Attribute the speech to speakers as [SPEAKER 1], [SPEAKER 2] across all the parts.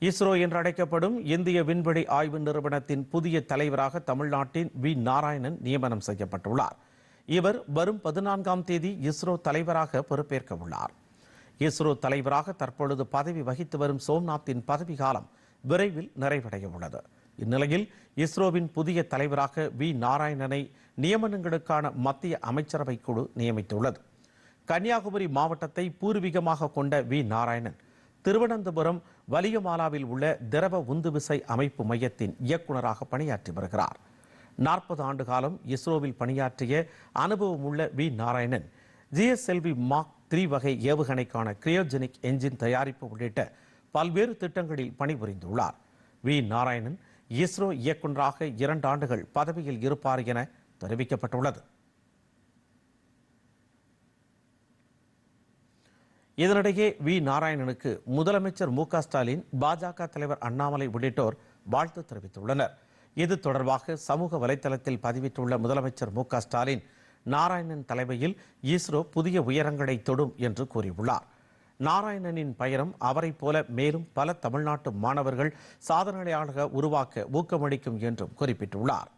[SPEAKER 1] இஸ்ரோ என்று அழைக்கப்படும் இந்திய விண்வெளி ஆய்வு நிறுவனத்தின் புதிய தலைவராக தமிழ்நாட்டின் வி நாராயணன் நியமனம் செய்யப்பட்டுள்ளார். இவர் வரும் 14ஆம் தேதி இஸ்ரோ தலைவராக பொறுப்பேற்க உள்ளார். இஸ்ரோ தலைவராக தற்பொழுது பதவி வகித்து வரும் சோம்நாத்தின் பதவிக்காலம் விரைவில் நிறைவடைய உள்ளது. இந்நிலையில் இஸ்ரோவின் புதிய தலைவராக வி நாராயணனை நியமனங்களுக்கான மத்திய அமைச்சரவை குழு நியமித்துள்ளது. கன்னியாகுமரி மாவட்டத்தை பூர்வீகமாக கொண்ட வி நாராயணன் திருவனந்தபுரம் வலியமாலாவில் உள்ள திரவ உந்துவிசை அமைப்பு மையத்தின் இயக்குநராக பணியாற்றி வருகிறார். 40 ஆண்டு காலம் இஸ்ரோவில் பணியாற்றிய அனுபவம் உள்ள வி நாராயணன் GSLV மார்க் 3 வகை ஏவுகணைக்கான கிரையோஜெனிக் என்ஜின் தயாரிப்பு உள்ளிட்ட பல்வேறு திட்டங்களில் பணிபுரிந்துள்ளார். வி நாராயணன் இஸ்ரோ இயக்குநராக 2 ஆண்டுகள் பதவியில் இருப்பார் என தெரிவிக்கப்பட்டுள்ளது. இதனிடையே வி நாராயணனுக்கு முதலமைச்சர் மு.க. ஸ்டாலின், பாஜக தலைவர் அண்ணாமலை உள்ளிட்டோர் வாழ்த்து தெரிவித்துள்ளனர். இது தொடர்பாக சமூக வலைதளத்தில் பதிவிட்டுள்ள முதலமைச்சர் மு.க. ஸ்டாலின், நாராயணன் தலைமையில் இஸ்ரோ புதிய உயரங்களை தொடும் என்று கூறியுள்ளார். நாராயணனின் பயணம் அவரைப் போல மேலும் பல தமிழ்நாட்டு மாணவர்கள் சாதனையாளராக உருவாக்க ஊக்கமளிக்கும் என்றும் குறிப்பிட்டுள்ளார்.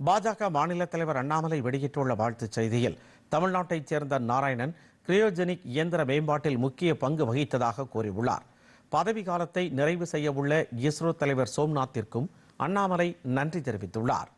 [SPEAKER 1] பாஜக மாநில தலைவர் அண்ணாமலை வெளியிட்டுள்ள வாழ்த்துச் செய்தியில், தமிழ்நாட்டைச் சேர்ந்த நாராயணன் கிரையோஜெனிக் இயந்திர மேம்பாட்டில் முக்கிய பங்கு வகித்ததாக கூறியுள்ளார். பதவி காலத்தை நிறைவு செய்ய உள்ள இஸ்ரோ தலைவர் சோம்நாத்திற்கும் அண்ணாமலை நன்றி தெரிவித்துள்ளார்.